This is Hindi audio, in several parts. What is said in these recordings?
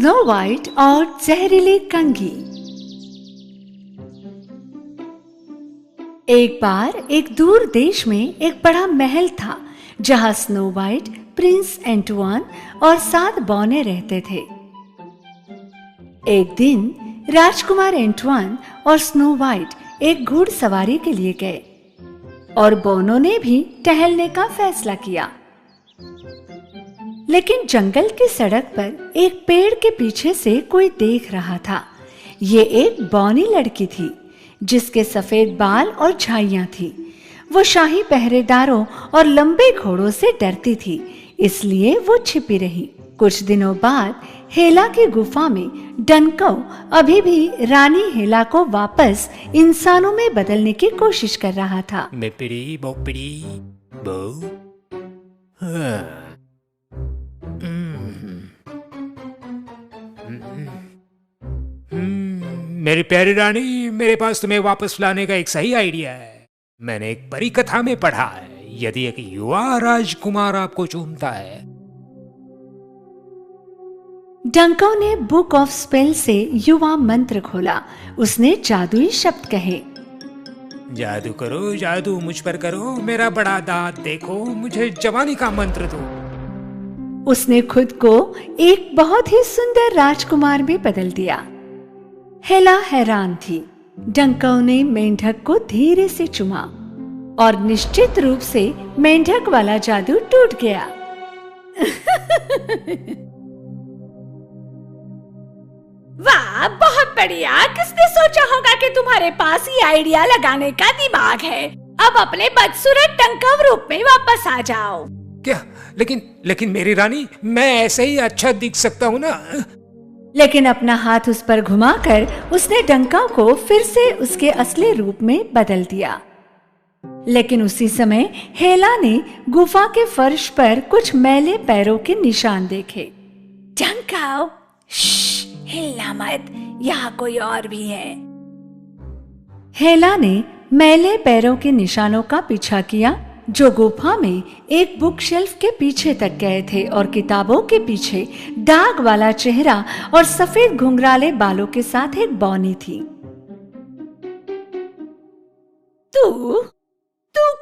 स्नो वाइट और जहरीली कंघी। एक बार एक दूर देश में एक बड़ा महल था जहां स्नो वाइट, प्रिंस एंटुआन और 7 बौने रहते थे। एक दिन राजकुमार एंटुआन और स्नो वाइट एक घुड़सवारी के लिए गए और बौनों ने भी टहलने का फैसला किया। लेकिन जंगल की सड़क पर एक पेड़ के पीछे से कोई देख रहा था। ये एक बौनी लड़की थी जिसके सफेद बाल और झाइयां थी। वो शाही पहरेदारों और लंबे घोड़ों से डरती थी, इसलिए वो छिपी रही। कुछ दिनों बाद हेला की गुफा में डनकौ अभी भी रानी हेला को वापस इंसानों में बदलने की कोशिश कर रहा था। मेपिड़ी बोपिड़ी बो। मेरी प्यारी रानी, मेरे पास तुम्हें वापस लाने का एक सही आइडिया है। मैंने एक परी कथा में पढ़ा है, यदि एक युवा राजकुमार आपको चूमता है। डंकौ ने बुक ऑफ स्पेल से युवा मंत्र खोला। उसने जादुई शब्द कहे, जादू करो, जादू मुझ पर करो, मेरा बड़ा दांत देखो, मुझे जवानी का मंत्र दो। उसने खुद को एक बहुत ही सुंदर राजकुमार में बदल दिया। हेला हैरान थी। डंकौ ने मेंढक को धीरे से चुमा और निश्चित रूप से मेंढक वाला जादू टूट गया। वाह, बहुत बढ़िया। किसने सोचा होगा कि तुम्हारे पास ये आइडिया लगाने का दिमाग है। अब अपने बदसूरत डंकौ रूप में वापस आ जाओ। क्या? लेकिन मेरी रानी, मैं ऐसे ही अच्छा दिख सकता हूँ ना? लेकिन अपना हाथ उस पर घुमाकर उसने डंकौ को फिर से उसके असली रूप में बदल दिया। लेकिन उसी समय हेला ने गुफा के फर्श पर कुछ मैले पैरों के निशान देखे। डंकौ, हिलना मत, यहाँ कोई और भी है। हेला ने मैले पैरों के निशानों का पीछा किया जो गुफा में एक बुक शेल्फ के पीछे तक गए थे और किताबों के पीछे दाग वाला चेहरा और सफेद घुंघराले बालों के साथ एक बौनी थी। तू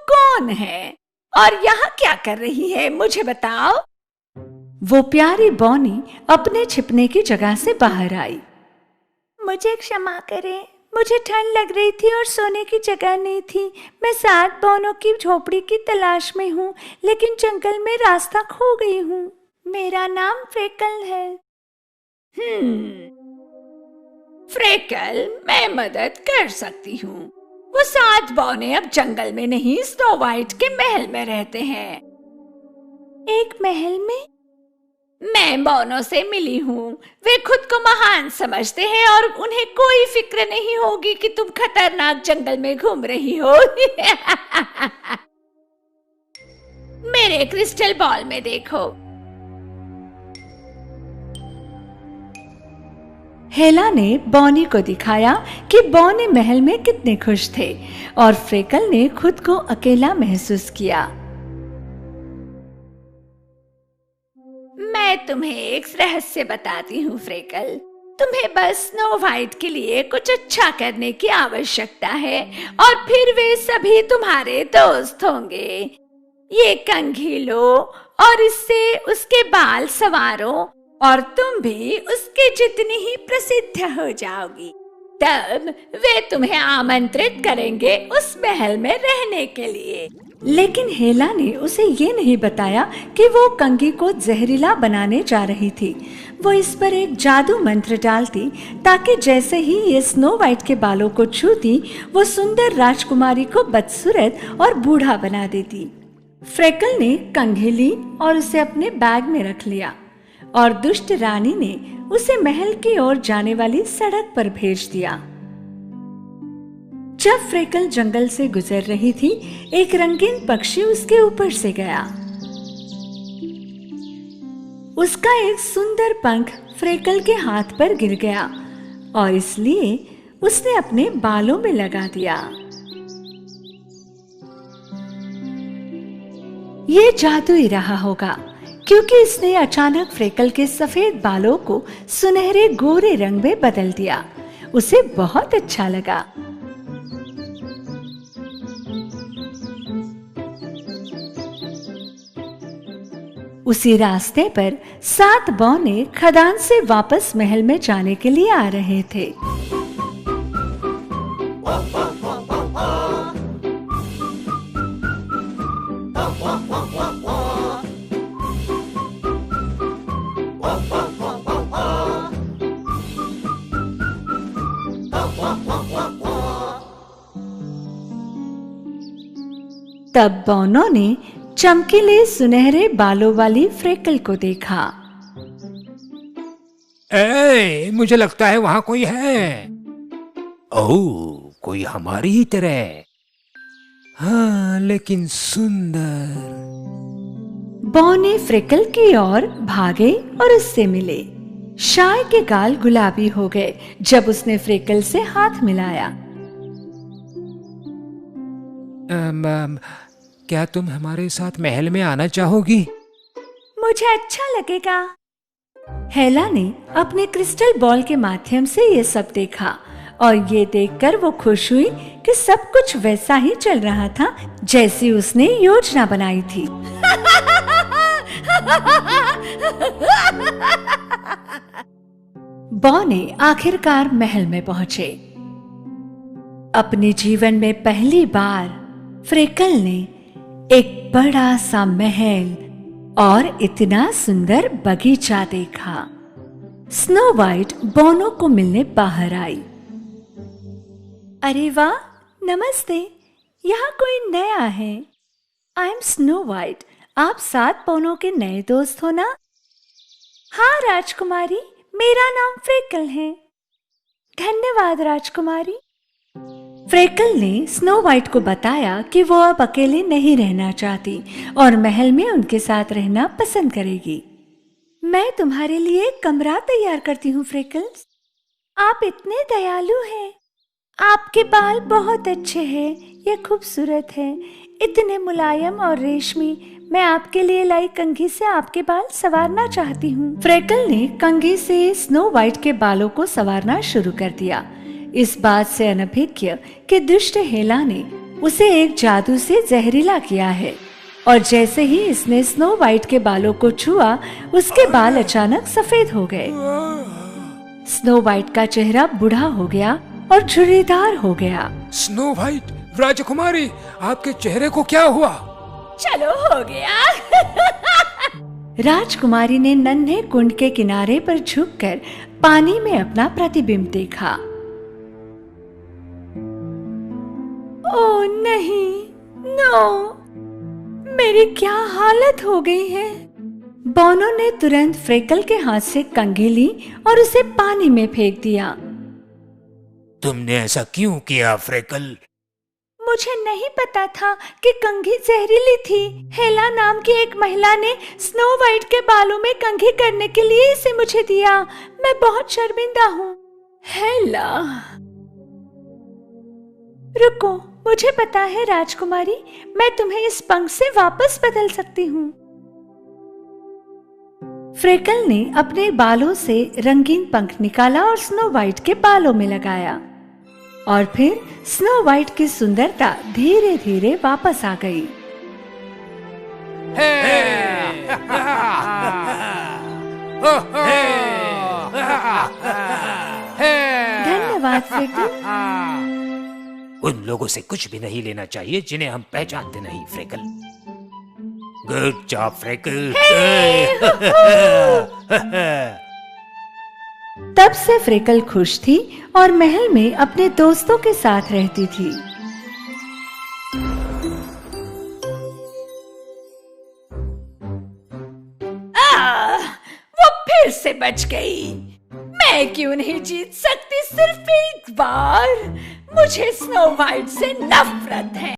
कौन है और यहाँ क्या कर रही है, मुझे बताओ। वो प्यारी बौनी अपने छिपने की जगह से बाहर आई। मुझे क्षमा करें, मुझे ठंड लग रही थी और सोने की जगह नहीं थी। मैं 7 बौनों की झोपड़ी की तलाश में हूँ, लेकिन जंगल में रास्ता खो गई हूँ। मेरा नाम फ्रेकल है। फ्रेकल, मैं मदद कर सकती हूँ। वो 7 बौने अब जंगल में नहीं, स्नो वाइट के महल में रहते हैं। एक महल में? मैं बौनों से मिली हूँ। वे खुद को महान समझते हैं और उन्हें कोई फिक्र नहीं होगी कि तुम खतरनाक जंगल में घूम रही हो। मेरे क्रिस्टल बॉल में देखो। हेला ने बौनी को दिखाया कि बौने महल में कितने खुश थे और फ्रेकल ने खुद को अकेला महसूस किया। मैं तुम्हें एक रहस्य बताती हूँ फ्रेकल। तुम्हें बस स्नो वाइट के लिए कुछ अच्छा करने की आवश्यकता है और फिर वे सभी तुम्हारे दोस्त होंगे। ये कंघी लो और इससे उसके बाल संवारो और तुम भी उसके जितनी ही प्रसिद्ध हो जाओगी। तब वे तुम्हें आमंत्रित करेंगे उस महल में रहने के लिए। लेकिन हेला ने उसे ये नहीं बताया कि वो कंघी को जहरीला बनाने जा रही थी। वो इस पर एक जादू मंत्र डालती ताकि जैसे ही ये स्नो वाइट के बालों को छूती, वो सुंदर राजकुमारी को बदसूरत और बूढ़ा बना देती। फ्रेकल ने कंघी ली और उसे अपने बैग में रख लिया और दुष्ट रानी ने उसे महल की ओर जाने वाली सड़क पर भेज दिया। जब फ्रेकल जंगल से गुजर रही थी, एक रंगीन पक्षी उसके ऊपर से गया। उसका एक सुंदर पंख फ्रेकल के हाथ पर गिर गया और इसलिए उसने अपने बालों में लगा दिया। ये जादू ही रहा होगा क्योंकि इसने अचानक फ्रेकल के सफेद बालों को सुनहरे गोरे रंग में बदल दिया। उसे बहुत अच्छा लगा। उसी रास्ते पर 7 बौने खदान से वापस महल में जाने के लिए आ रहे थे। तब बौनों ने चमकीले सुनहरे बालों वाली फ्रेकल को देखा। मुझे लगता है वहां कोई है। ओह, कोई हमारी ही तरह। हाँ, लेकिन सुंदर। बौने फ्रेकल की ओर भागे और उससे मिले। शाय के गाल गुलाबी हो गए जब उसने फ्रेकल से हाथ मिलाया। क्या तुम हमारे साथ महल में आना चाहोगी? मुझे अच्छा लगेगा। हेला ने अपने क्रिस्टल बॉल के माध्यम से ये सब देखा और ये देखकर वो खुश हुई कि सब कुछ वैसा ही चल रहा था जैसी उसने योजना बनाई थी। बौने आखिरकार महल में पहुंचे। अपने जीवन में पहली बार फ्रेकल ने एक बड़ा सा महल और इतना सुंदर बगीचा देखा। स्नो वाइट बौनों को मिलने बाहर आई। अरे वाह, नमस्ते। यहाँ कोई नया है। I am snow white. आप 7 बौनों के नए दोस्त हो ना? हाँ राजकुमारी, मेरा नाम फ्रेकल है। धन्यवाद राजकुमारी। फ्रेकल ने स्नो वाइट को बताया कि वो अब अकेले नहीं रहना चाहती और महल में उनके साथ रहना पसंद करेगी। मैं तुम्हारे लिए एक कमरा तैयार करती हूँ फ्रेकल। आप इतने दयालु हैं। आपके बाल बहुत अच्छे हैं, ये खूबसूरत है, इतने मुलायम और रेशमी। मैं आपके लिए लाई कंघी से आपके बाल संवारना चाहती हूँ। फ्रेकल ने कंघी से स्नो वाइट के बालों को संवारना शुरू कर दिया। इस बात से अनभिज्ञ कि दुष्ट हेला ने उसे एक जादू से जहरीला किया है और जैसे ही इसने स्नो वाइट के बालों को छुआ, उसके बाल अचानक सफेद हो गए। स्नो वाइट का चेहरा बूढ़ा हो गया और झुर्रीदार हो गया। स्नो वाइट, राजकुमारी, आपके चेहरे को क्या हुआ? चलो, हो गया। राजकुमारी ने नन्हे कुंड के किनारे पर झुककर पानी में अपना प्रतिबिंब देखा। ओह नहीं, नो, मेरी क्या हालत हो गई है। बौनों ने तुरंत फ्रेकल के हाथ से कंघी ली और उसे पानी में फेंक दिया। तुमने ऐसा क्यों किया फ्रेकल? मुझे नहीं पता था कि कंघी जहरीली थी। हेला नाम की एक महिला ने स्नो वाइट के बालों में कंघी करने के लिए इसे मुझे दिया। मैं बहुत शर्मिंदा हूँ। हेला, रुको, मुझे पता है राजकुमारी, मैं तुम्हें इस पंख से वापस बदल सकती हूँ। फ्रेकल ने अपने बालों से रंगीन पंख निकाला और स्नो वाइट के बालों में लगाया और फिर स्नो वाइट की सुंदरता धीरे धीरे वापस आ गई। धन्यवाद फ्रेकल। उन लोगों से कुछ भी नहीं लेना चाहिए जिन्हें हम पहचानते नहीं फ्रेकल। Good job freckle. तब से फ्रेकल खुश थी और महल में अपने दोस्तों के साथ रहती थी। वो फिर से बच गई। मैं क्यों नहीं जीत सकती सिर्फ एक बार? मुझे स्नो वाइट से नफरत है।